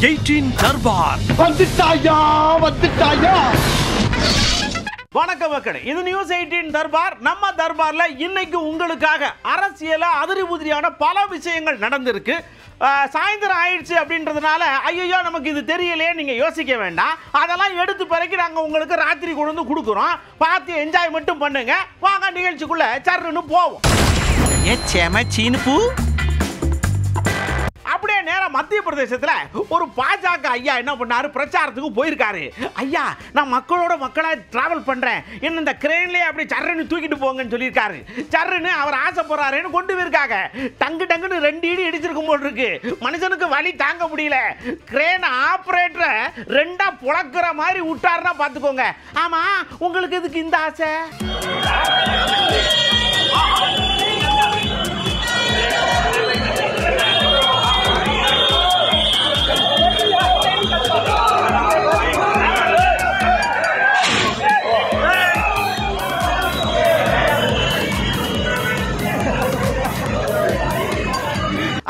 18 தர்பார் வந்துட்டாயா. வணக்கம் மக்களே, இது நியூஸ் 18 தர்பார். நம்ம தர்பார்ல இன்னைக்கு உங்களுக்காக அரசியல அதிரி உதிரியான பல விஷயங்கள் நடந்திருக்கு. சாயந்தரம் ஆயிடுச்சு அப்படின்றதுனால ஐயோ நமக்கு இது தெரியலையே நீங்க யோசிக்க வேண்டாம். அதெல்லாம் எடுத்து பிறகு நாங்க உங்களுக்கு ராத்திரி கொண்டு வந்து கொடுக்குறோம். பார்த்து என்ஜாய் மட்டும் பண்ணுங்க. வாங்க நிகழ்ச்சிக்குள்ள சர்ன்னு போவோம். அப்படியே நேரா மத்திய பிரதேசத்துல ஒரு பாஜக ஐயா என்ன பண்ணாரு, பிரச்சாரத்துக்கு போயிருக்காரு. ஐயா, நான் மக்களோட மக்களா டிராவல் பண்றேன், என்ன இந்த கிரேன்லயே அப்படி சர்ன்னு தூக்கிட்டு போங்கன்னு சொல்லியிருக்காரு. சர்ன்னு அவர் ஆசைப்படுறாருன்னு கொண்டு போயிருக்காங்க. டங்கு டங்குன்னு 2 இடி இடிச்சிருக்கும் போல் இருக்கு. மனுஷனுக்கு வலி தாங்க முடியல. கிரேன் ஆபரேட்டரை 2ஆ புழக்கிற மாதிரி விட்டாருன்னா பாத்துக்கோங்க. ஆமா, உங்களுக்கு இதுக்கு இந்த ஆசை?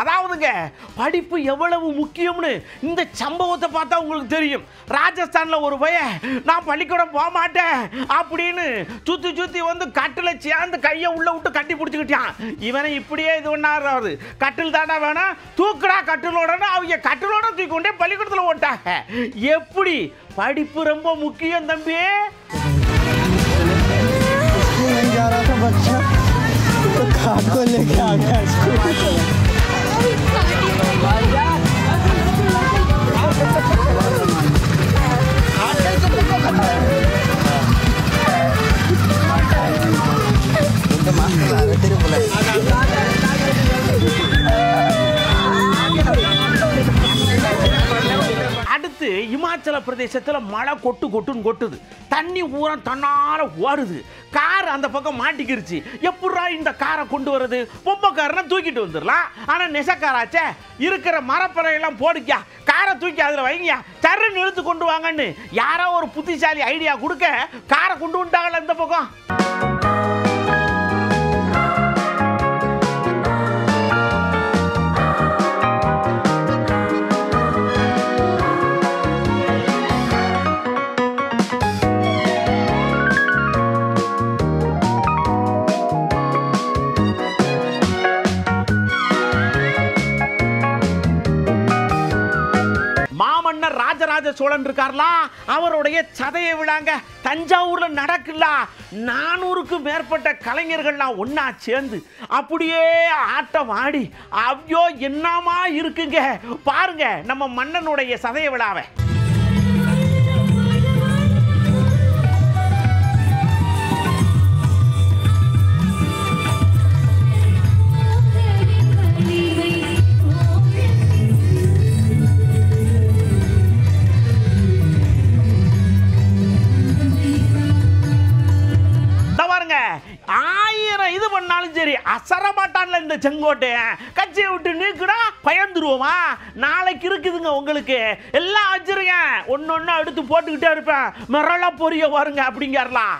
அதாவதுங்க, படிப்பு எவ்வளவு முக்கியம்னு இந்த சம்பவத்தை பார்த்தா உங்களுக்கு தெரியும். ராஜஸ்தான்ல ஒரு பையன் நான் பள்ளிக்கூடம் போக மாட்டேன் அப்படின்னு சுத்தி சுத்தி வந்து கட்டில சேர்ந்து கையை உள்ள விட்டு கட்டி பிடிச்சிக்கிட்டான். இவனை இப்படியே இது பண்ணாரு, கட்டில் தாண்டா வேணும், தூக்குடா கட்டிலோட. அவங்க கட்டிலோட தூக்கி கொண்டே பள்ளிக்கூடத்தில் ஓட்டாங்க. எப்படி படிப்பு ரொம்ப முக்கியம் தம்பி. அடுத்து இமாச்சல பிரதேசத்துல மழை கொட்டுன்னு கொட்டுது. தண்ணி ஊரம் தன்னால ஓடுது. கார் அந்த பக்கம் மாட்டிக்கிருச்சு. எப்படா இந்த காரை கொண்டு வரது? பொம்மைக்காரனை தூக்கிட்டு வந்துடலாம். ஆனா நெசக்காராச்சே, இருக்கிற மரப்பறையெல்லாம் போடுக்கியா, காரை தூக்கி அதுல வைங்க, சர்ன்னு இழுத்து கொண்டு வாங்கன்னு யாரோ ஒரு புத்திசாலி ஐடியா கொடுக்க காரை கொண்டு வந்துட்டாங்கல்ல இந்த பக்கம். மாமன்னர் ராஜராஜ சோழன் இருக்கார்லா, அவருடைய சதையை விழாங்க தஞ்சாவூர்ல நடக்குல்ல. 400க்கும் மேற்பட்ட கலைஞர்கள்லாம் ஒன்னா சேர்ந்து அப்படியே ஆட்டம் ஆடி ஐயோ என்னமா இருக்குங்க பாருங்க நம்ம மன்னனுடைய சதையை விழாவை. இது பண்ணாலும் சரி அசர மாட்டான்ல இந்த செங்கோட்டையன். கட்சியை விட்டு நீக்குடா பயந்துருவோமா? நாளைக்கு இருக்குதுங்க உங்களுக்கு எல்லாம் வச்சிருக்கேன், ஒன்னொன்னு எடுத்து போட்டுக்கிட்டே இருப்பேன், மிரள பொரிய வருங்க அப்படிங்கறலாம்.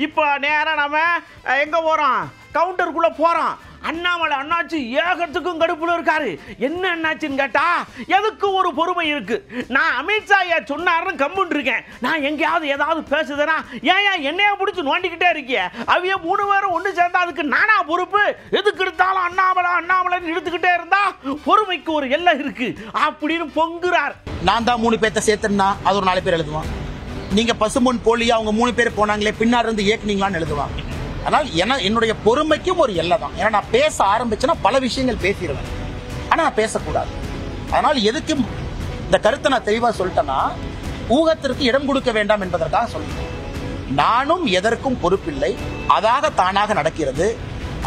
இப்போ நேரா நம்ம எங்க போறோம்? கவுண்டருக்குள்ள போறோம். அண்ணாமலை அண்ணாச்சி ஏகத்துக்கும் கடுப்புல இருக்காரு. என்ன அண்ணாச்சின்னு கேட்டா, எதுக்கு ஒரு பொறுமை இருக்கு. நான் அமித்ஷா சொன்னாருன்னு கம்முன்னு இருக்கேன். நான் எங்கேயாவது ஏதாவது பேசுதேனா ஏன் என்னைய பிடிச்சி நோண்டிக்கிட்டே இருக்கிய? அவைய 3 பேரும் ஒன்று சேர்ந்தா அதுக்கு நானா பொறுப்பு? எதுக்கு எடுத்தாலும் அண்ணாமலைன்னு இழுத்துக்கிட்டே இருந்தா பொறுமைக்கு ஒரு எல்லை இருக்கு அப்படின்னு பொங்குறார். நான் தான் 3 பேர்த்த சேர்த்தேன்னா அது ஒரு 4 பேர் எழுதுவான். நீங்க பசுமொன் போலியா அவங்க 3 பேர் போனாங்களே பின்னாடி இருந்து இயக்குனீங்களான்னு எழுதுவாங்க. ஆனால் என்னுடைய பொறுமைக்கும் ஒரு எல்லை தான். ஏன்னா நான் பேச ஆரம்பிச்சேன்னா பல விஷயங்கள் பேசிடுவேன், ஆனா நான் பேசக்கூடாது. அதனால் எதுக்கும் இந்த கருத்தை நான் தெளிவா சொல்லிட்டேன்னா, ஊகத்திற்கு இடம் கொடுக்க வேண்டாம் என்பதற்காக சொல்லிட்டேன். நானும் எதற்கும் பொறுப்பில்லை, அதாக தானாக நடக்கிறது.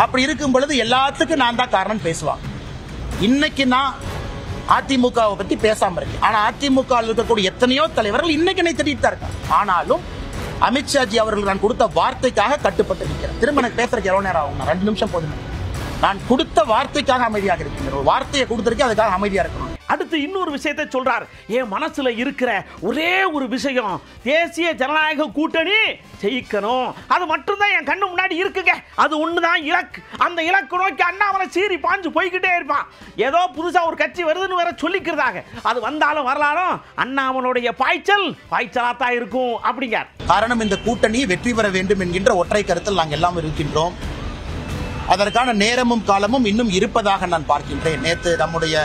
அப்படி இருக்கும் பொழுது எல்லாத்துக்கும் நான் தான் காரணம் பேசுவாங்க. இன்னைக்கு நான் அதிமுகவை பத்தி பேசாம இருக்கு. ஆனா அதிமுக இருக்கக்கூடிய எத்தனையோ தலைவர்கள் இன்னைக்கு என்னை திட்டிட்டு தான் இருக்காங்க. ஆனாலும் அமித்ஷாஜி அவர்கள் நான் கொடுத்த வார்த்தைக்காக கட்டுப்பட்டு இருக்கிறேன். திரும்ப எனக்கு பேசுறதுக்கு எவ்வளவு நேரம் ஆகும்? 2 நிமிஷம் போதும். நான் கொடுத்த வார்த்தைக்காக அமைதியாக இருக்கின்றேன். ஒரு வார்த்தையை கொடுத்திருக்கேன், அதுக்காக அமைதியா இருக்கணும். அடுத்து இன்னொரு விஷயத்தை சொல்றார். என் மனசுல இருக்கிற ஒரே ஒரு விஷயம், தேசிய ஜனநாயக கூட்டணி ஜெயிக்கணும். அது மட்டும்தான் என் கண்ணு முன்னாடி இருக்குங்க. அது ஒண்ணுதான் இலக்கு. அந்த இலக்கு நோக்கி அண்ணாமலை சீறி பாஞ்சு போய்கிட்டே இருப்பான். ஏதோ புதுசா ஒரு கட்சி வருதுன்னு வேற சொல்லிக்கிறதாக. அது வந்தாலும் வரலாலும் அண்ணாமலுடைய பாய்ச்சலா தான் இருக்கும் அப்படிங்க. காரணம், இந்த கூட்டணி வெற்றி பெற வேண்டும் என்கின்ற ஒற்றை கருத்தில் நாங்கள் எல்லாம் இருக்கின்றோம். அதற்கான நேரமும் காலமும் இன்னும் இருப்பதாக நான் பார்க்கின்றேன். நேற்று நம்முடைய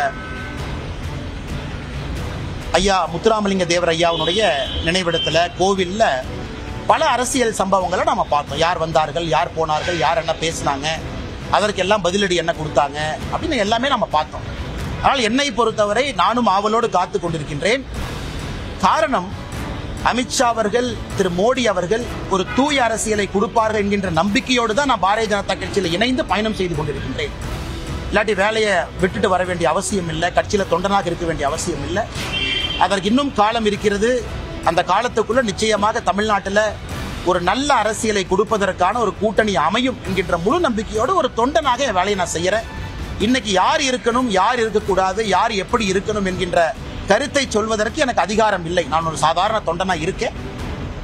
ஐயா முத்துராமலிங்க தேவர் ஐயாவுடைய நினைவிடத்துல கோவில்ல பல அரசியல் சம்பவங்களை நாம பார்த்தோம். யார் வந்தார்கள், யார் போனார்கள், யார் என்ன பேசினாங்க, அதற்கெல்லாம் பதிலடி என்ன கொடுத்தாங்க அப்படின்னு எல்லாமே நம்ம பார்த்தோம். ஆனால் என்னை பொறுத்தவரை நானும் ஆவலோடு காத்து கொண்டிருக்கின்றேன். காரணம், அமித்ஷா அவர்கள், திரு மோடி அவர்கள் ஒரு தூய அரசியலை கொடுப்பார்கள் என்கின்ற நம்பிக்கையோடு தான் நான் பாரதிய ஜனதா கட்சியில் இணைந்து பயணம் செய்து கொண்டிருக்கின்றேன். இல்லாட்டி வேலையை விட்டுட்டு வர வேண்டிய அவசியம் இல்லை, கட்சியில தொண்டனாக இருக்க வேண்டிய அவசியம் இல்லை. அதற்கு இன்னும் காலம் இருக்கிறது. அந்த காலத்துக்குள்ள நிச்சயமாக தமிழ்நாட்டில் ஒரு நல்ல அரசியலை கொடுப்பதற்கான ஒரு கூட்டணி அமையும் என்கின்ற முழு நம்பிக்கையோடு ஒரு தொண்டனாக என் வேலையை நான் செய்யறேன். இன்னைக்கு யார் இருக்கணும், யார் இருக்கக்கூடாது, யார் எப்படி இருக்கணும் என்கின்ற கருத்தை சொல்வதற்கு எனக்கு அதிகாரம் இல்லை. நான் ஒரு சாதாரண தொண்டனா இருக்கேன்.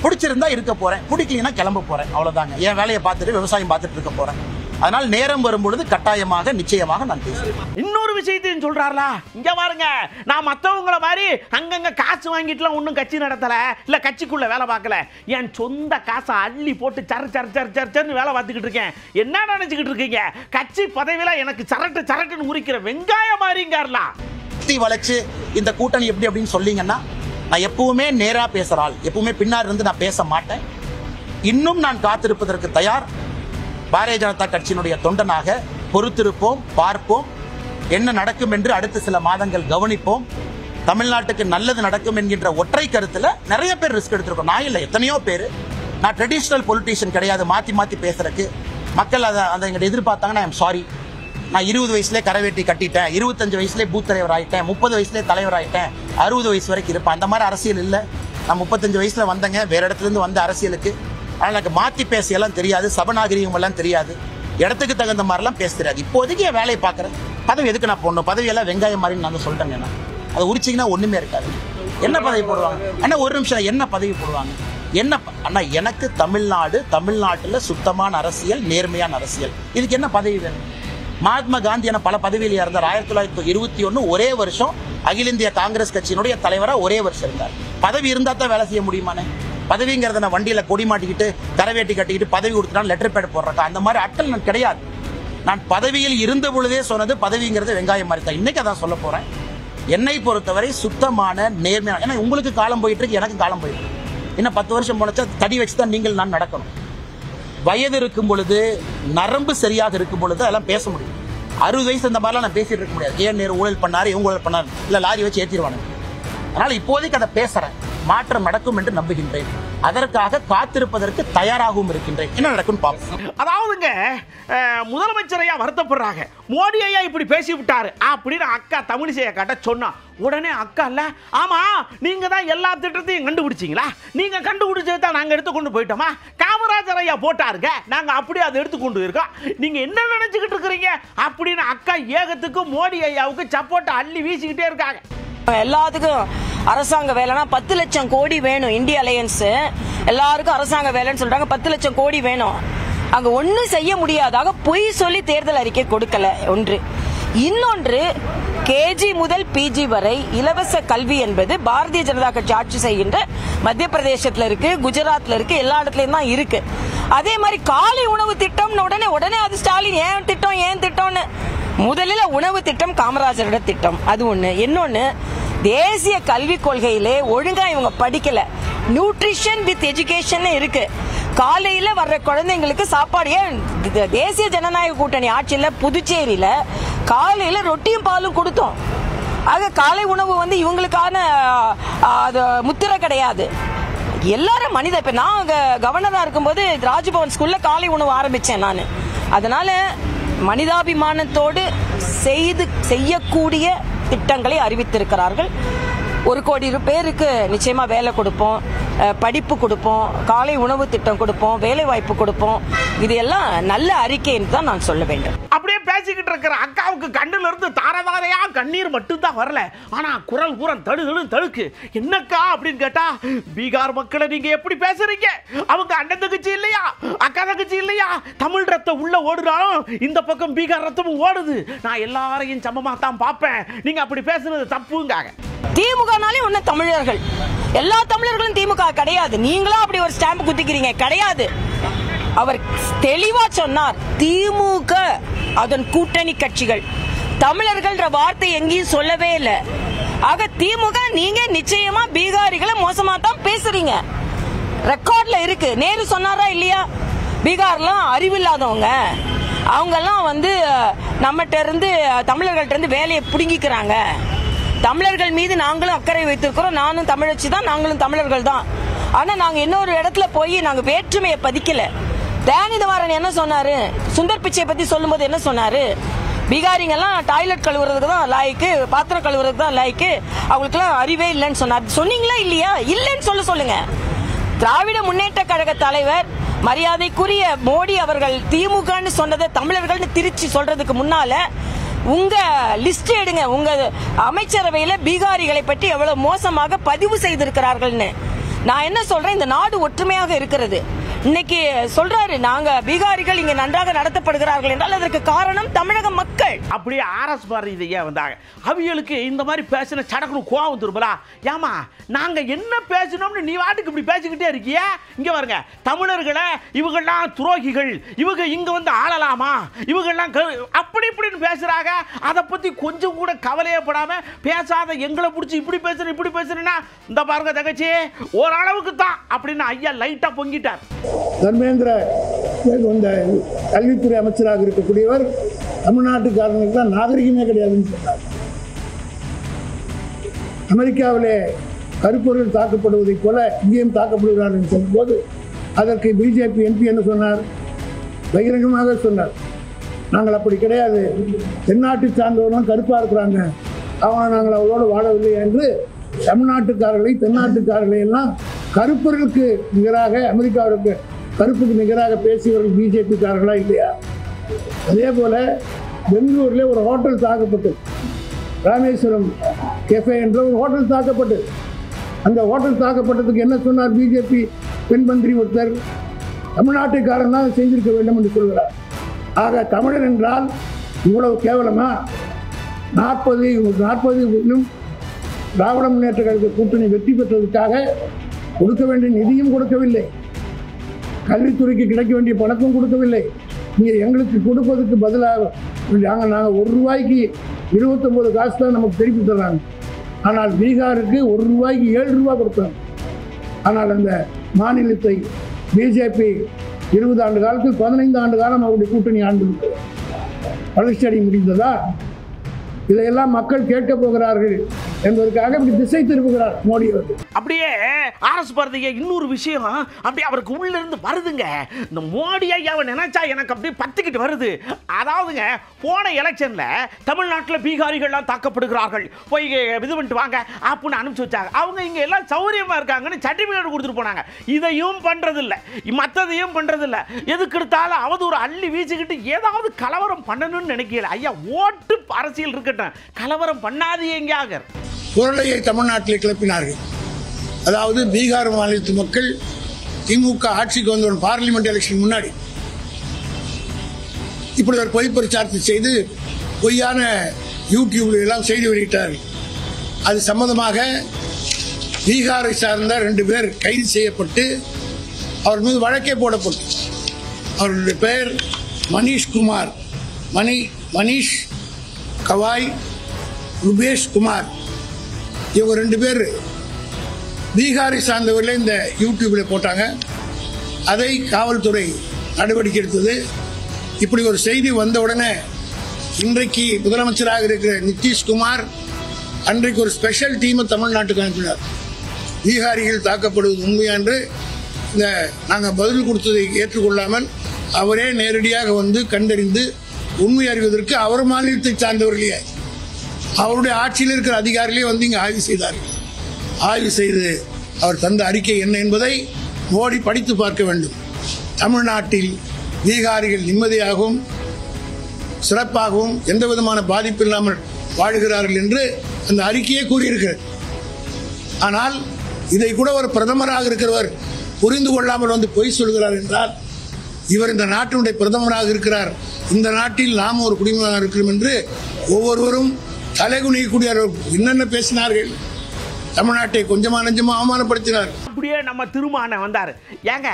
பிடிச்சிருந்தா இருக்க போறேன், பிடிக்கலனா கிளம்ப போறேன், அவ்வளவுதாங்க. என் வேலையை பார்த்துட்டு விவசாயம் பார்த்துட்டு இருக்க போறேன். அதனால் நேரம் வரும்பொழுது கட்டாயமாக நிச்சயமாக நான் பேசுவேன். இன்னொரு விஷயத்தையும் சொல்றாருல, இங்க பாருங்க, நான் மற்றவங்கள மாதிரி அங்கங்க காசு வாங்கிட்டுலாம் ஒன்றும் கட்சி நடத்தல, இல்ல கட்சிக்குள்ள வேலை பார்க்கல. என் சொந்த காசை அள்ளி போட்டு சர்ன்னு வேலை பார்த்துக்கிட்டு இருக்கேன். என்ன நினைச்சுக்கிட்டு இருக்கீங்க? கட்சி பதவியில எனக்கு சரட்டுன்னு உரிக்கிற வெங்காயம் மாறிங்காரலா வளைச்சு இந்த கூட்டணி எப்படி அப்படின்னு சொல்லிங்கன்னா, நான் எப்பவுமே நேரா பேசுறாள், எப்பவுமே பின்னாடி இருந்து நான் பேச மாட்டேன். இன்னும் நான் காத்திருப்பதற்கு தயார். பாரதிய ஜனதா கட்சியினுடைய தொண்டனாக பொறுத்திருப்போம், பார்ப்போம், என்ன நடக்கும் என்று அடுத்த சில மாதங்கள் கவனிப்போம். தமிழ்நாட்டுக்கு நல்லது நடக்கும் என்கின்ற ஒற்றை கருத்துல நிறைய பேர் ரிஸ்க் எடுத்திருக்கோம். நான் இல்லை, எத்தனையோ பேர். நான் ட்ரெடிஷனல் பொலிட்டீஷியன் கிடையாது. மாத்தி பேசுறதுக்கு மக்கள் அதை எங்கிட்ட எதிர்பார்த்தாங்கன்னா ஐம் சாரி. நான் 20 வயசுலேயே கரைவேட்டி கட்டிட்டேன், 25 வயசுலேயே பூத் தலைவர் ஆகிட்டேன், 30 வயசுலேயே தலைவர் ஆகிட்டேன், 60 வயசு வரைக்கும் இருப்பேன். அந்த மாதிரி அரசியல் இல்லை. நான் 35 வயசுல வந்தேங்க, வேற இடத்துல இருந்து வந்த அரசியலுக்கு. ஆனால் எனக்கு மாற்றி பேசலாம் தெரியாது, சபநாகரிகம் எல்லாம் தெரியாது, இடத்துக்கு தகுந்த மாதிரிலாம் பேச தெரியாது. இப்போதைக்கு என் வேலையை பார்க்குறேன். பதவி எதுக்கு நான் போடணும்? பதவியெல்லாம் வெங்காயம் மாதிரி நான் சொல்லிட்டேங்க. அதை உரிச்சிங்கன்னா ஒன்றுமே இருக்காது. என்ன பதவி போடுவாங்க அண்ணா? ஒரு நிமிஷம், என்ன பதவி போடுவாங்க? என்ன அண்ணா? எனக்கு தமிழ்நாட்டில் சுத்தமான அரசியல், நேர்மையான அரசியல். இதுக்கு என்ன பதவி வேணும்? மகாத்மா காந்தி என பல பதவியில் இருந்தார். 1921 ஒரே வருஷம் அகில இந்திய காங்கிரஸ் கட்சியினுடைய தலைவராக ஒரே வருஷம் இருந்தார். பதவி இருந்தா தான் வேலை செய்ய முடியுமானே? பதவிங்கிறத நான் வண்டியில கொடி மாட்டிக்கிட்டு கரைவேட்டி கட்டிக்கிட்டு பதவி கொடுத்துட்டா லெட்டர் பேட் போடுறக்கா? அந்த மாதிரி ஆட்கள் நான் கிடையாது. நான் பதவியில் இருந்த பொழுதே சொன்னது பதவிங்கிறது வெங்காயம் மாதிரி தான். இன்னைக்கு அதான் சொல்ல போறேன். என்னை பொறுத்தவரை சுத்தமான நேர்மையான, ஏன்னா உங்களுக்கு காலம் போயிட்டு இருக்கு, எனக்கு காலம் போயிட்டு இருக்கு. இன்னும் 10 வருஷம் போனச்சா தடி வச்சுதான் நீங்கள் நான் நடக்கணும். வயது இருக்கும் பொழுது, நரம்பு சரியாக இருக்கும் பொழுது அதெல்லாம் பேச முடியும். 60 வயசு இந்த மாதிரிலாம் நான் பேசிட்டு இருக்க முடியாது. ஏன் நேரு ஊழல் பண்ணாரு, இவங்க ஊழல் பண்ணாரு, இல்ல லாரி வச்சு ஏற்றிடுவானு. அதனால இப்போதைக்கு அதை பேசுறேன். மாற்றம் நடக்கும் என்று நம்புகின்றேன். அதற்காக காத்திருப்பதற்கு தயாராகவும் இருக்கின்றேன். என்ன நடக்கும் பார்ப்போம். அதாவதுங்க, முதலமைச்சரையா வருத்தப்படுறாங்க, மோடி ஐயா இப்படி பேசி விட்டாரு அப்படின்னு அக்கா தமிழிசையை காட்ட சொன்னா உடனே அக்கா இல்ல, ஆமா நீங்க தான் எல்லா திட்டத்தையும் கண்டுபிடிச்சீங்களா, நீங்க கண்டுபிடிச்சது தான் நாங்க எடுத்து கொண்டு போயிட்டோமா, காமராஜர் ஐயா போட்டாருங்க, நாங்க அப்படியே அதை எடுத்துக்கொண்டு இருக்கோம், நீங்க என்ன நினைச்சுக்கிட்டு இருக்கிறீங்க அப்படின்னு அக்கா ஏகத்துக்கு மோடி ஐயாவுக்கு சப்போர்ட் அள்ளி வீசிக்கிட்டே இருக்காங்க. எல்லாத்துக்கும் அரசாங்க வேலைனா 10 லட்சம் கோடி வேணும். இந்திய அலையன்ஸ் எல்லாருக்கும் அரசாங்க வேலைன்னு சொல்றாங்க. 10 லட்சம் கோடி வேணும். அங்க ஒன்னும் செய்ய முடியாதாக பொய் சொல்லி தேர்தல் அறிக்கை கொடுக்கல. ஒன்று. இன்னொன்று, கேஜி முதல் பிஜி வரை இலவச கல்வி என்பது பாரதிய ஜனதா கட்சி ஆட்சி செய்கின்ற மத்திய பிரதேசத்துல இருக்கு, குஜராத்ல இருக்கு, எல்லா இடத்துலயும் தான் இருக்கு. அதே மாதிரி காலை உணவு திட்டம் உடனே அது ஸ்டாலின் ஏன் திட்டம்னு. முதலில் உணவு திட்டம் காமராஜரோட திட்டம், அது ஒண்ணு. இன்னொன்னு, தேசிய கல்விக் கொள்கையிலே ஒழுங்கா இவங்க படிக்கல. நியூட்ரிஷன் வித் எஜுகேஷன் இருக்கு. காலையில வர்ற குழந்தைங்களுக்கு சாப்பாடு, ஏன் தேசிய ஜனநாயக கூட்டணி ஆட்சியில புதுச்சேரியில காலையில ரொட்டியும் பாலும் கொடுத்தோம். ஆக காலை உணவு இவங்களுக்கான முத்திரை கிடையாது. எல்லாரும் மனித. இப்ப நான் கவர்னரா இருக்கும்போது ராஜ்பவன் ஸ்கூல்ல காலை உணவு ஆரம்பிச்சேன் நான். அதனால மனிதாபிமானத்தோடு செய்யக்கூடிய திட்டங்களை அறிவித்திருக்கிறார்கள். 1 கோடி பேருக்கு நிச்சயமா வேலை கொடுப்போம், படிப்பு கொடுப்போம், காலை உணவு திட்டம் கொடுப்போம், வேலை வாய்ப்பு கொடுப்போம். இது எல்லாம் நல்ல அறிக்கைன்னு தான் நான் சொல்ல வேண்டும். அப்படியே பேசிக்கிட்டு இருக்கிற அக்காவுக்கு கண்ணுல இருந்து தாரதாரையா கண்ணீர் மட்டும்தான் வரல, ஆனா குரல் பூரம் தடுக்கு. என்னக்கா அப்படின்னு கேட்டா, பீகார் மக்களை நீங்க எப்படி பேசுறீங்க? அவங்க அண்ணன் தங்கச்சி இல்லையா, அக்கா தங்கச்சி இல்லையா? தமிழ் ரத்தம் உள்ள ஓடுனாலும் இந்த பக்கம் பீகார் ரத்தமும் ஓடுது. நான் எல்லாரையும் சமமா தான் பார்ப்பேன். நீங்க அப்படி பேசுறது தப்புங்க. திமுகனாலே ஒண்ணு தமிழர்கள், எல்லா தமிழர்களும் திமுக கிடையாது. நீங்களா அப்படி ஒரு ஸ்டாம்ப் குத்திக்கிறீங்க, கிடையாது. அவர் தெளிவா சொன்னார், திமுக அதன் கூட்டணி கட்சிகள், தமிழர்கள் வார்த்தை எங்கேயும் சொல்லவே இல்லை. ஆக திமுக நீங்க நிச்சயமா பீகாரிகளை மோசமா தான் பேசுறீங்க. ரெக்கார்ட்ல இருக்கு. நேரு சொன்னாரா இல்லையா? பீகார்லாம் அறிவில்லாதவங்க, அவங்க எல்லாம் நம்மகிட்ட இருந்து தமிழர்கள்ட்ட இருந்து வேலையை புடுங்கிக்கிறாங்க. தமிழர்கள் மீது நாங்களும் அக்கறை வைத்திருக்கிறோம். நானும் தமிழச்சி தான், நாங்களும் தமிழர்கள் தான். ஆனா நாங்க இன்னொரு இடத்துல போய் நாங்க வேற்றுமையை பதிக்கல. தயாநிதிமாறன் என்ன சொன்னாரு? சுந்தர் பிச்சை பத்தி சொல்லும்போது என்ன சொன்னாரு? பீகாரிங்க எல்லாம் டாய்லெட் கழுவுறதுக்கு தான் லாய்க்கு, பாத்திரம் கழுவுறதுக்கு தான் லாய்க்கு, அவங்களுக்கு எல்லாம் அறிவே இல்லைன்னு சொன்னார். சொன்னீங்களா இல்லையா? இல்லைன்னு சொல்லுங்க. திராவிட முன்னேற்ற கழக தலைவர் மரியாதைக்குரிய மோடி அவர்கள் திமுகன்னு சொன்னதை தமிழர்கள் திருச்சி சொல்றதுக்கு முன்னால உங்க லிஸ்ட் எடுங்க. உங்க அமைச்சரவையில பீகாரிகளை பற்றி எவ்வளவு மோசமாக பதிவு செய்திருக்கிறார்கள்னு. நான் என்ன சொல்றேன், இந்த நாடு ஒற்றுமையாக இருக்கிறது. இன்னைக்கு சொல்றாரு, நாங்க பீகாரிகள் இங்க நன்றாக நடத்தப்படுகிறார்கள் என்றால் அதற்கு காரணம் தமிழக மக்கள். அப்படியே ஆர்எஸ் பாரதியா வந்தாங்க. அவியலுக்கு இந்த மாதிரி பேசின சடக்குன்னு கோவம் திரும்பலா. ஏமா நாங்க என்ன பேசணும்னு நீ வாட்டுக்கு இப்படி பேசிக்கிட்டே இருக்கிய? இங்க பாருங்க, தமிழர்களை இவங்கெல்லாம் துரோகிகள், இவங்க இங்க ஆளலாமா, இவங்கெல்லாம் அப்படி இப்படின்னு பேசுறாங்க. அதை பத்தி கொஞ்சம் கூட கவலையப்படாம பேசாத எங்களை பிடிச்சி இப்படி பேசுறேன்னா இந்த பாருங்க தங்கச்சி, ஓரளவுக்கு தான் அப்படின்னு ஐயா லைட்டா பொங்கிட்டார். தர்மேந்திர கல்வித்துறை அமைச்சராக இருக்கக்கூடியவர் தமிழ்நாட்டுக்காரனுக்கு தான் நாகரிகமே கிடையாதுன்னு சொன்னார். அமெரிக்காவிலே கருப்பொருள் தாக்கப்படுவதைப் போல இங்கேயும் தாக்கப்படுகிறார் என்று சொல்லும்போது அதற்கு பிஜேபி எம்பி என்ன சொன்னார்? பகிரங்கமாக சொன்னார், நாங்கள் அப்படி கிடையாது, தென்னாட்டு சார்ந்தவர்களும் கருப்பாக இருக்கிறாங்க, அவனை நாங்கள் அவளோடு வாழவில்லை என்று தமிழ்நாட்டுக்காரர்களை தென்னாட்டுக்காரர்களை எல்லாம் கருப்பர்களுக்கு நிகராக, அமெரிக்காவிற்கு கருப்புக்கு நிகராக பேசியவர்கள் பிஜேபிக்காரர்களா இல்லையா? அதே போல பெங்களூரில் ஒரு ஹோட்டல் தாக்கப்பட்டது, ராமேஸ்வரம் கெஃபே என்ற ஒரு ஹோட்டல் தாக்கப்பட்டது. அந்த ஹோட்டல் தாக்கப்பட்டதுக்கு என்ன சொன்னார் பிஜேபி பெண் மந்திரி ஒருத்தர்? தமிழ்நாட்டுக்காரன் தான் செஞ்சிருக்க வேண்டும் என்று சொல்கிறார். ஆக தமிழர் என்றால் இவ்வளவு கேவலமா? 40 திராவிட முன்னேற்ற கழக கூட்டணி வெற்றி பெற்றதற்காக கொடுக்க வேண்டிய நிதியும் கொடுக்கவில்லை, கல்வித்துறைக்கு கிடைக்க வேண்டிய பணத்தும் கொடுக்கவில்லை. இங்கே எங்களுக்கு கொடுப்பதற்கு பதிலாக நாங்கள் 1 ரூபாய்க்கு 29 காசு தான் நமக்கு திருப்பி தர்றாங்க. ஆனால் பீகாருக்கு 1 ரூபாய்க்கு 7 ரூபா கொடுத்தாங்க. ஆனால் அந்த மாநிலத்தை பிஜேபி 20 ஆண்டு காலத்தில் 15 ஆண்டு காலம் அவருடைய கூட்டணி ஆண்டு வளர்ச்சி அடைய முடிந்ததா? இதையெல்லாம் மக்கள் கேட்க போகிறார்கள் என்பதற்காக இப்படி திசை திருப்புகிறார் மோடி அவர்கள். அப்படியே ஆர்எஸ் பாரதிய இன்னொரு விஷயம் அப்படியே அவருக்கு உள்ள இருந்து வருதுங்க. இந்த மோடி ஐயாவை நினைச்சா எனக்கு அப்படியே பத்திக்கிட்டு வருது. அதாவதுங்க, போன எலெக்ஷன்ல தமிழ்நாட்டில் பீகாரிகள்லாம் தாக்கப்படுகிறார்கள், போய் இது பண்ணிட்டு வாங்க அப்படின்னு அனுப்பிச்சு வச்சாங்க. அவங்க இங்க எல்லாம் சௌரியமா இருக்காங்கன்னு சர்டிபிகேட் கொடுத்துட்டு போனாங்க. இதையும் பண்றதில்லை, மற்றதையும் பண்றதில்லை. எதுக்கு எடுத்தாலும் அவதூறு அள்ளி வீசிக்கிட்டு ஏதாவது கலவரம் பண்ணணும்னு நினைக்கல. ஐயா, ஓட்டு அரசியல் இருக்கட்டும், கலவரம் பண்ணாதீங்க. பொருளையை தமிழ்நாட்டில் கிளப்பினார்கள். அதாவது பீகார் மாநிலத்து மக்கள் திமுக ஆட்சிக்கு வந்த பார்லிமெண்ட் எலெக்ஷன் முன்னாடி இப்படி ஒரு பொய் பிரச்சாரத்தை செய்து பொய்யான யூடியூப்ல எல்லாம் செய்தி வெளியிட்டார்கள். அது சம்பந்தமாக பீகாரை சார்ந்த 2 பேர் கைது செய்யப்பட்டு அவர் மீது வழக்கே போடப்பட்டு, அவர்களுடைய பெயர் மணிஷ்குமார், மணிஷ் கவாய், ருபேஷ் குமார். இவங்க 2 பேர் பீகாரை சார்ந்தவர்களே இந்த யூடியூப்ல போட்டாங்க. அதை காவல்துறை நடவடிக்கை எடுத்தது. இப்படி ஒரு செய்தி வந்த உடனே இன்றைக்கு முதலமைச்சராக இருக்கிற நிதிஷ்குமார் அன்றைக்கு ஒரு ஸ்பெஷல் டீமை தமிழ்நாட்டுக்கு அனுப்பினார். பீகாரிகள் தாக்கப்படுவது உண்மையா என்று நாங்கள் பதில் கொடுத்ததை ஏற்றுக்கொள்ளாமல் அவரே நேரடியாக வந்து கண்டறிந்து உண்மை அறிவதற்கு அவர் மாநிலத்தை சார்ந்தவர்களே, அவருடைய ஆட்சியில் இருக்கிற அதிகாரிகளே வந்து இங்கே ஆய்வு செய்தார்கள். ஆய்வு செய்து அவர் தந்த அறிக்கை என்ன என்பதை மோடி படித்து பார்க்க வேண்டும். தமிழ்நாட்டில் பீகாரிகள் நிம்மதியாகவும் சிறப்பாகவும் எந்த விதமான பாதிப்பு இல்லாமல் வாழ்கிறார்கள் என்று அந்த அறிக்கையே கூறியிருக்கிறது. ஆனால் இதை கூட ஒரு பிரதமராக இருக்கிறவர் புரிந்து கொள்ளாமல் வந்து பொய் சொல்கிறார் என்றால், இவர் இந்த நாட்டினுடைய பிரதமராக இருக்கிறார், இந்த நாட்டில் நாம் ஒரு குடிமகனாக இருக்கிறோம் என்று ஒவ்வொருவரும் தலைகுனியக்கூடியவர்கள் என்னென்ன பேசினார்கள். தமிழ்நாட்டை கொஞ்சமா நெஞ்சமா அவமானப்படுத்தினார். அப்படியே நம்ம திருமாவளவன் வந்தார். ஏங்க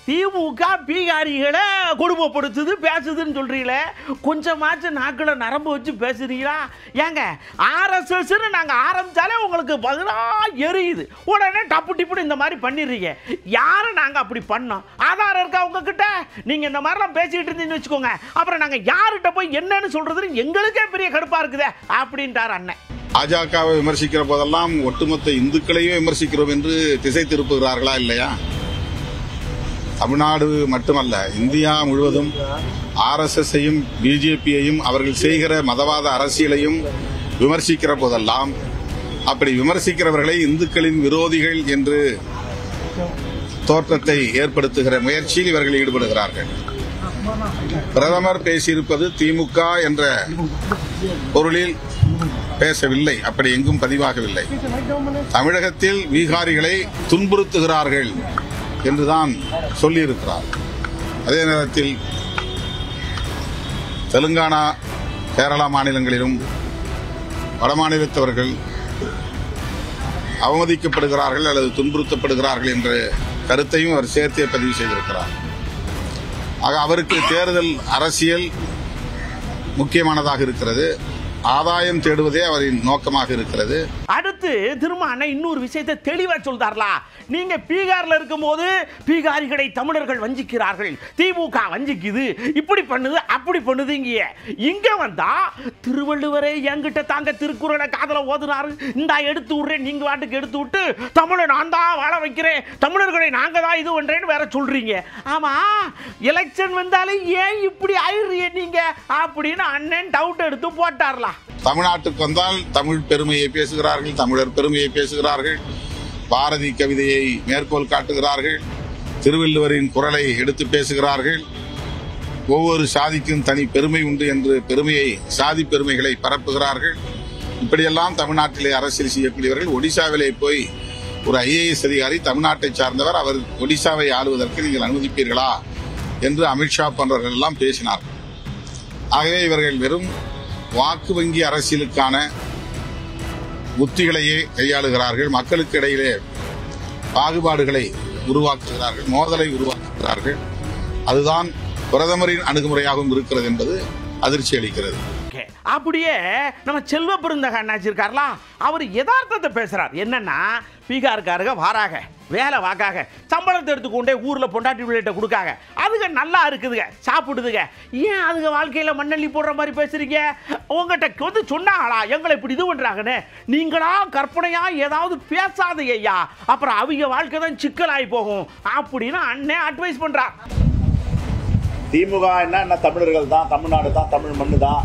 திமுக பீகாரிகளை கொடுமைப்படுத்துது பேசுதுன்னு சொல்றீங்களே, கொஞ்சமாச்சும் நாக்களை நரம்பு வச்சு பேசுறீங்களா? ஏங்க ஆர்எஸ்எஸ்ன்னு நாங்கள் ஆரம்பித்தாலே உங்களுக்கு பதிலாக எரியுது, உடனே டப்பு டிப்புன்னு இந்த மாதிரி பண்ணிடுறீங்க. யாரும் நாங்கள் அப்படி பண்ணோம்? ஆதாரம் இருக்கா உங்ககிட்ட? நீங்கள் இந்த மாதிரிலாம் பேசிக்கிட்டு இருந்தீங்கன்னு வச்சுக்கோங்க, அப்புறம் நாங்கள் யார்கிட்ட போய் என்னன்னு சொல்றதுன்னு எங்களுக்கே பெரிய கடுப்பாக இருக்குதே அப்படின்ட்டார் அண்ணன். பாஜகவை விமர்சிக்கிற போதெல்லாம் ஒட்டுமொத்த இந்துக்களையே விமர்சிக்கிறோம் என்று திசை திருப்புகிறார்களா இல்லையா? தமிழ்நாடு மட்டுமல்ல, இந்தியா முழுவதும் ஆர்எஸ்எஸ்ஸையும் பிஜேபியையும் அவர்கள் செய்கிற மதவாத அரசியலையும் விமர்சிக்கிற போதெல்லாம் அப்படி விமர்சிக்கிறவர்களை இந்துக்களின் விரோதிகள் என்று தோற்றத்தை ஏற்படுத்துகிற முயற்சியில் இவர்கள் ஈடுபடுகிறார்கள். பிரதமர் பேசியிருப்பது திமுக என்ற பொருளில் பேசவில்லை, அப்படி எங்கும் பதிவாகவில்லை. தமிழகத்தில் பீகாரிகளை துன்புறுத்துகிறார்கள் என்றுதான் சொல்லியிருக்கிறார். அதே நேரத்தில் தெலுங்கானா, கேரளா மாநிலங்களிலும் வடமாநிலத்தவர்கள் அவமதிக்கப்படுகிறார்கள் அல்லது துன்புறுத்தப்படுகிறார்கள் என்ற கருத்தையும் அவர் சேர்த்தே பதிவு செய்திருக்கிறார். ஆக அவருக்கு தேர்தல் அரசியல் முக்கியமானதாக இருக்கிறது, ஆதாயம் தேடுவதே அவரின் நோக்கமாக இருக்கிறது. அடுத்து திரும்ப அண்ணன் இன்னொரு விஷயத்தை தெளிவா சொல்றாருல, நீங்க பீகார்ல இருக்கும்போது பீகாரிகளை தமிழர்கள் வஞ்சிக்கிறார்கள், திமுக வஞ்சிக்குது, இப்படி பண்ணுது அப்படி பண்ணுதுங்க. இங்க வந்தா திருவள்ளுவரே என்கிட்ட தாங்க திருக்குறளை காதல ஓதுனாரு, இந்த எடுத்து விடுறேன், நீங்க வாட்டுக்கு எடுத்து விட்டு தமிழை நான் தான் வாழ வைக்கிறேன், தமிழர்களை நாங்க தான் இது பண்றேன்னு வேற சொல்றீங்க. ஆமா, எலெக்ஷன் வந்தாலே ஏன் இப்படி ஆயிடுறீங்க நீங்க அப்படின்னு அண்ணன் டவுட் எடுத்து போட்டார்ல. தமிழ்நாட்டுக்கு வந்தால் தமிழ் பெருமையை பேசுகிறார்கள், தமிழர் பெருமையை பேசுகிறார்கள், பாரதி கவிதையை மேற்கோள் காட்டுகிறார்கள், திருவள்ளுவரின் குரலை எடுத்து பேசுகிறார்கள். ஒவ்வொரு சாதிக்கும் தனி பெருமை உண்டு என்று பெருமையை, சாதி பெருமைகளை பரப்புகிறார்கள். இப்படியெல்லாம் தமிழ்நாட்டிலே அரசியல் செய்யக்கூடியவர்கள். ஒடிசாவிலே போய் ஒரு IAS அதிகாரி தமிழ்நாட்டை சார்ந்தவர், அவர் ஒடிசாவை ஆளுவதற்கு நீங்கள் அனுமதிப்பீர்களா என்று அமித்ஷா போன்றவர்கள் எல்லாம் பேசினார்கள். ஆகவே இவர்கள் வெறும் வாக்கு வங்கி அரசியலுக்கான உத்திகளையே கையாளுகிறார்கள். மக்களுக்கு இடையிலே பாகுபாடுகளை உருவாக்குகிறார்கள், மோதலை உருவாக்குகிறார்கள். அதுதான் பிரதமரின் அணுகுமுறையாகவும் இருக்கிறது என்பது அதிர்ச்சி அளிக்கிறது. அப்படியே நம்ம செல்வ பெருந்தகை அண்ணாச்சி இருக்கார்ல, அவர் யதார்த்தத்தை பேசுறார். என்னன்னா, பீகார்காரங்க வாராக வேலை வாக்காக சம்பளத்தை எடுத்துக்கொண்டே ஊர்ல பொண்டாட்டி பிள்ளைகிட்ட கொடுக்காங்க, அதுங்க நல்லா இருக்குதுங்க, சாப்பிடுதுங்க. ஏன் அதுங்க வாழ்க்கையில மண்ணள்ளி போடுற மாதிரி பேசுறீங்க? உங்ககிட்ட வந்து சொன்னாங்களா எங்களை இப்படி இது பண்றாங்கன்னு? நீங்களா கற்பனையா ஏதாவது பேசாதீங்க ஐயா, அப்புறம் அவங்க வாழ்க்கை தான் சிக்கலாகி போகும் அப்படின்னு அண்ணன் அட்வைஸ் பண்றார். திமுக என்ன தமிழர்கள் தான், தமிழ்நாடு தான், தமிழ் மண்ணு தான்.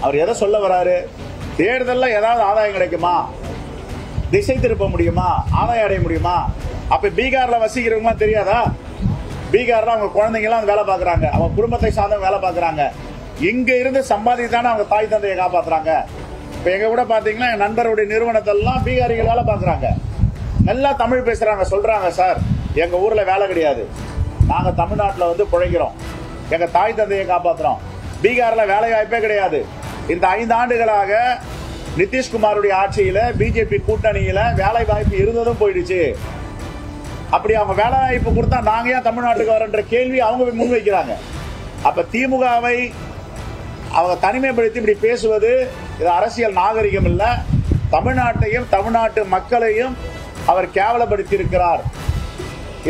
அவர் எதை சொல்ல வராரு? தேர்தலில் ஏதாவது ஆதாயம் கிடைக்குமா, திசை திருப்ப முடியுமா, ஆதாயம் அடைய முடியுமா? அப்ப பீகார்ல வசிக்கிறவங்க தெரியாதா? பீகார்ல அவங்க குழந்தைங்கலாம் வேலை பார்க்கறாங்க, அவங்க குடும்பத்தை சார்ந்தவங்க வேலை பார்க்கறாங்க. இங்க இருந்து சம்பாதித்தானே அவங்க தாய் தந்தையை காப்பாத்துறாங்க. இப்ப எங்க கூட பாத்தீங்கன்னா என் நண்பருடைய நிறுவனத்தெல்லாம் பீகாரிகள் வேலை பார்க்கறாங்க, நல்லா தமிழ் பேசுறாங்க. சொல்றாங்க, சார் எங்க ஊர்ல வேலை கிடையாது, நாங்க தமிழ்நாட்டில் வந்து பிழைக்கிறோம், எங்க தாய் தந்தையை காப்பாற்றுறோம், பீகார்ல வேலை வாய்ப்பே கிடையாது. இந்த 5 ஆண்டுகளாக நிதிஷ்குமாருடைய ஆட்சியில பிஜேபி கூட்டணியில வேலை வாய்ப்பு இருந்ததும் போயிடுச்சு. அப்படி அவங்க வேலை வாய்ப்பு கொடுத்தா நாங்க ஏன் தமிழ்நாட்டுக்கு வரன்ற கேள்வி அவங்க முன்வைக்கிறாங்க. அப்ப திமுகவை அவங்க தனிமைப்படுத்தி இப்படி பேசுவது இது அரசியல் நாகரிகம் இல்ல. தமிழ்நாட்டையும் தமிழ்நாட்டு மக்களையும் அவர் கேவலப்படுத்தி இருக்கிறார்.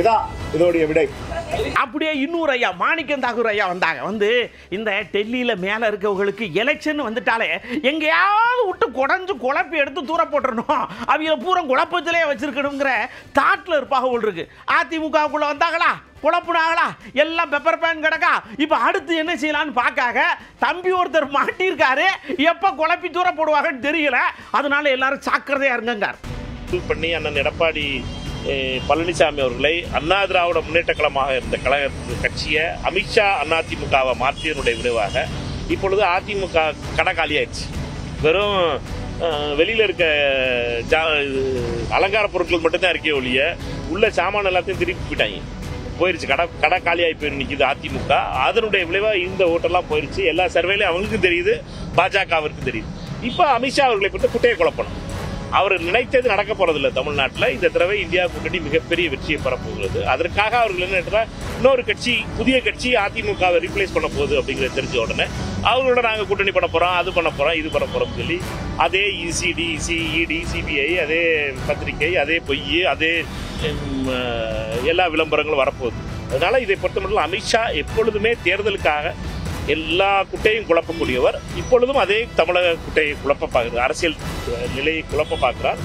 இதான் இதோடைய விடை. அப்படியே இன்னொரு ஐயா மாணிக்கம் தாக்கூர் ஐயா வந்தாங்க. வந்து இந்த டெல்லியில மேல இருக்கவங்களுக்கு எலெக்ஷன் வந்துட்டாலே எங்கேயாவது விட்டு குடஞ்சு குழப்பி எடுத்து தூர போட்டுறணும், அவங்க பூரா குழப்பத்திலே வச்சிருக்கணுங்கிற தாட்ல இருப்பாக இருக்கு. அதிமுகவுக்குள்ள வந்தாங்களா, குழப்புனாங்களா, எல்லாம் பெப்பர் பேன் கிடக்கா. இப்ப அடுத்து என்ன செய்யலான்னு பார்க்காக தம்பி ஒருத்தர் மாட்டிருக்காரு, எப்ப குழப்பி தூர போடுவாங்கன்னு தெரியல. அதனால எல்லாரும் சாக்கிரதையா இருங்க. பண்ணி அண்ணன் எடப்பாடி பழனிசாமி அவர்களை அண்ணா திராவிட முன்னேற்ற கழகமாக இருந்த கட்சியை அமித்ஷா அதிமுகவை மாற்றியதனுடைய விளைவாக இப்பொழுது அதிமுக காலியாயிடுச்சு. வெறும் வெளியில் இருக்க அலங்கார பொருட்கள் மட்டும்தான் இருக்கே ஒழிய உள்ள சாமான எல்லாத்தையும் திருப்பி போயிருச்சு. கடை காலியாகி போய் நிற்கிது அதிமுக. அதனுடைய விளைவாக இந்த ஓட்டெல்லாம் போயிருச்சு. எல்லா சர்வேலையும் அவங்களுக்கும் தெரியுது, பாஜகவிற்கும் தெரியுது. இப்போ அமித்ஷா அவர்களை பற்றி குட்டையை குழப்பணும். அவர் நினைத்தது நடக்க போறதில்லை. தமிழ்நாட்டில் இந்த தடவை இந்தியா கூட்டணி மிகப்பெரிய வெற்றியை பெறப்போகிறது. அதற்காக அவர்கள் என்ன இன்னொரு கட்சி, புதிய கட்சி அதிமுகவை ரீப்ளேஸ் பண்ண போகுது அப்படிங்கிறத தெரிஞ்ச உடனே அவங்களோட நாங்கள் கூட்டணி பண்ண போறோம், அது பண்ண போறோம், இது பண்ண போறோம்னு சொல்லி அதே இசிடி, சிஇடி, சிபிஐ, அதே பத்திரிகை, அதே பொய், அதே எல்லா விளம்பரங்களும் வரப்போகுது. அதனால இதை பொறுத்தமட்டில் அமித்ஷா எப்பொழுதுமே தேர்தலுக்காக எல்லா குட்டையும் குழப்பக்கூடியவர். இப்பொழுதும் அதே தமிழக குட்டையை குழப்ப பார்க்கிறார், அரசியல் நிலையை குழப்ப பார்க்கிறார்.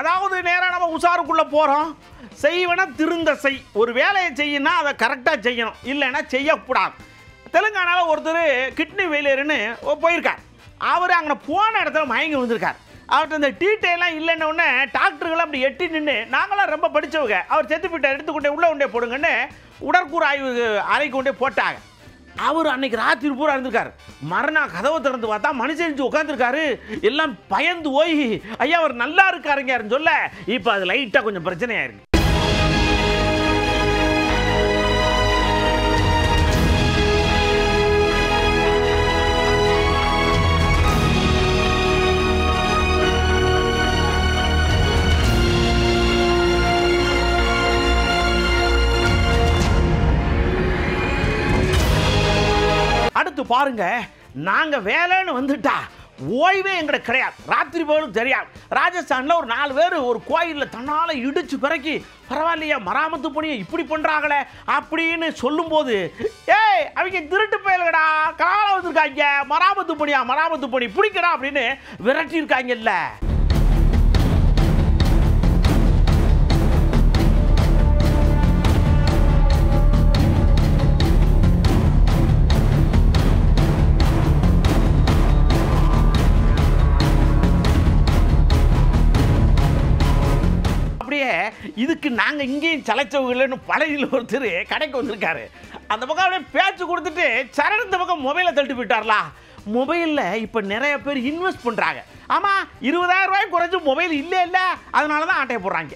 அதாவது நேராக நம்ம உஷாருக்குள்ள போறோம். செய்வன திருந்த செய். ஒரு வேலையை செய்யணும்னா அதை கரெக்டாக செய்யணும், இல்லைன்னா செய்யக்கூடாது. தெலுங்கானாவில் ஒருத்தர் கிட்னி ஃபெயிலியர்னு போயிருக்கார். அவர் அங்கே போன இடத்துல மயங்கி வந்திருக்கார். அவர்கிட்ட இந்த டீட்டெயிலாம் இல்லைன்னு உடனே டாக்டர்கள் அப்படி எட்டி நின்று, நாங்களாம் ரொம்ப படித்தவங்க, அவர் செத்து போயிட்டார், எடுத்துக்கொண்டே உள்ளே கொண்டே போடுங்கன்னு உடற்கூறு ஆய்வு அறைக்கு கொண்டே போட்டாங்க. அவர் அன்னைக்கு ராத்திரி பூரா இருந்திருக்காரு. மறுநாள் கதவை திறந்து பார்த்தா மனுஷன் உட்காந்துருக்காரு. எல்லாம் பயந்து போய் ஐயா அவர் நல்லா இருக்காருங்க சொல்ல இப்போ அது லைட்டாக கொஞ்சம் பிரச்சனையா இருக்கு. அடுத்து பாருங்க, நாங்க வேலைன்னு வந்துட்டா ஓய்வே எங்களை கிடையாது, ராத்திரி போலும் தெரியாது. ராஜஸ்தான்ல ஒரு 4 பேர் ஒரு கோயிலில் தன்னால இடிச்சு பிறக்கி பரவாயில்லையா மராமத்து பணியை இப்படி பண்றாங்களே அப்படின்னு சொல்லும் போது, ஏய் அவங்க திருட்டு பயல்கடா, கால வந்திருக்காங்க, மராமத்து பணி பிடிக்கடா அப்படின்னு விரட்டி இருக்காங்கல்ல. இதுக்கு நாங்க இங்கேயும் சலைச்சவர்கள்னு பழையில் ஒருத்தர் கடைக்கு வந்திருக்காரு. அந்த பக்கம் அப்படியே பேச்சு கொடுத்துட்டு சரண இந்த பக்கம் மொபைலை தள்ளி போயிட்டார்லா. மொபைலில் இப்போ நிறைய பேர் இன்வெஸ்ட் பண்ணுறாங்க. ஆமாம், 20,000 ரூபாய் குறைஞ்சி மொபைல் இல்லை, அதனால தான் ஆட்டையை போடுறாங்க.